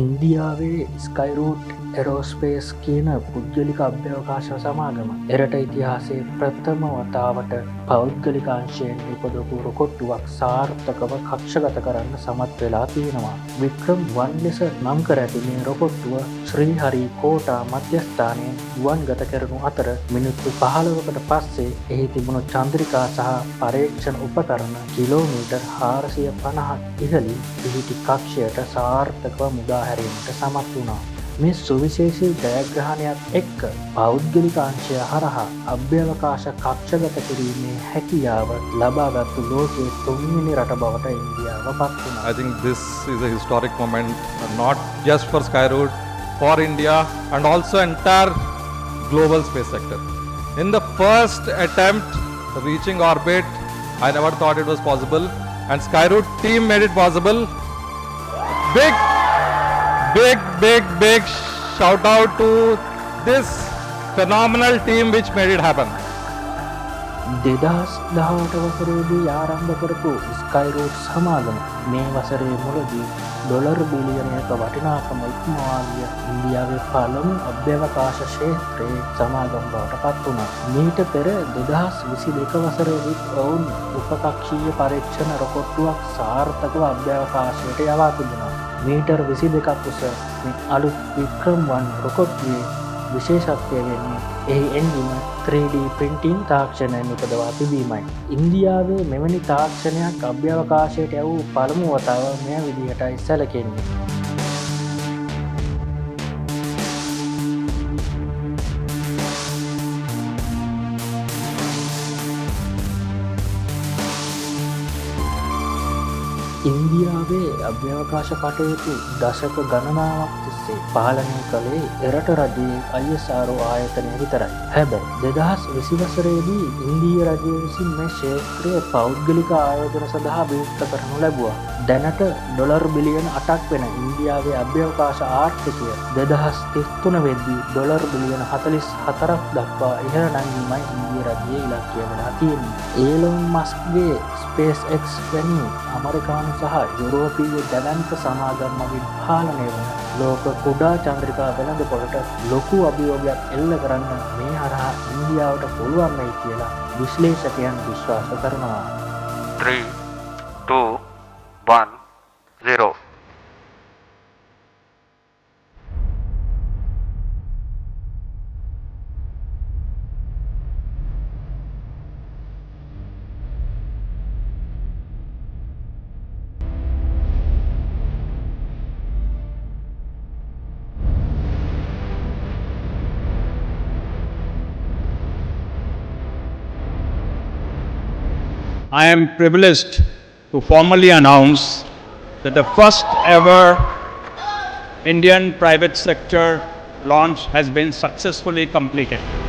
ඉන්දියාවේ ස්කයිරූට් එරෝස්පේස් කියන පුද්ගලික අභ්‍යවකාශ සමාගම එරට ඉතිහාසේ ප්‍රථම වතාවට පෞද්ගලිකාංශයෙන් නිපදපු රොකොට්ටුවක් සාර්ථකව කක්ෂගත කරන්න සමත් වෙලා තියෙනවා. වික්‍රම් වන් ලෙස නම් කර ඇති මේ රොකොට්ටුව ශ්‍රී හරි කෝටා මධ්‍යස්ථානයෙන් ගුවන් ගත කරනු අතර මිනිත්තු 15කට පස්සේ එහි තිබුණු චන්ද්‍රිකා සහ පරීක්ෂණ උපකරණ කිලෝමීටර් 450ක් ඉහළින් පිහිටි කක්ෂයට සාර්ථකව මුදා හැරීමට සමත් වුණා. මේ සුවිශේෂී ජයග්‍රහණයක් එක්ක පෞද්ගලික අංශය හරහා අභ්‍යවකාශ කක්ෂගත කිරීමේ හැකියාව ලබාගත්තු ලෝකයේ තුන්වෙනි රට බවට ඉන්දියාව පත් වුණා. I think this is a historic moment, not just for Skyroot, for India and also entire global space sector. In the first attempt reaching orbit, I never thought it was possible, and Skyroot team made it possible. Big shout out to this phenomenal team which made it happen. 2018 වසරේදී ආරම්භ කරපු ස්කයිරූට් සමාගම මේ වසරේ මුලදී dollar බිලියනයක වටිනාකම ඉක්මවා ගිය ඉන්දියාවේ පළමු අභ්‍යවකාශ ක්ෂේත්‍රයේ සමාගම බවට පත් වුණා. මීට පෙර 2022 වසරේදී ඔවුන් උපකක්ෂීය පරීක්ෂණ රොකොට්ටුවක් සාර්ථකව අභ්‍යවකාශයට යවා තිබුණා. මීටර් 22ක් උස මේ අලුත් වික්‍රම් වන් රොකොට්ටුවේ විශේෂත්වය වෙන්නේ එහි එන්ජිම 3D printing තාක්ෂණයෙන් උපදවා තිබීමයි. ඉන්දියාවේ මෙවැනි තාක්ෂණයක් අභ්‍යවකාශයට යවූ පළමු වතාව මෙය විදිහටයි සැලකෙන්නේ. ඉන්දියාවේ අභ්‍යවකාශ කටයුතු දශක ගණනාවක් තිස්සේ පාලනය කළේ එරට රජයේ ISRO ආයතනය විතරයි. හැබැයි 2020 වසරේදී ඉන්දීය රජය විසින් මේ ක්ෂේත්‍රය පෞද්ගලික ආයෝජන සඳහා විවෘත කරනු ලැබුවා. දැනට ඩොලර් බිලියන 8ක් වෙන ඉන්දියාවේ අභ්‍යවකාශ ආර්ථිකය 2033 වෙද්දී ඩොලර් බිලියන 44ක් දක්වා ඉහළ නැංවීමයි ඉන්දීය රජයේ ඉලක්කය වෙලා තියෙන්නේ. ඒලොන් මස්ක්ගේ SpaceX වැනි ඇමරිකානු සහ යුරෝපීය දැවැන්ත සමාගම් මගින් පාලනය වන ලෝක කුඩා චන්ද්‍රිකා වෙළඳපොළට ලොකු අභියෝගයක් එල්ල කරන්න මේ හරහා ඉන්දියාවට පුළුවන් වෙයි කියලා විශ්ලේෂකයන් විශ්වාස කරනවා. 3, 2, 1, 0. I am privileged to formally announce that the first ever Indian private sector launch has been successfully completed.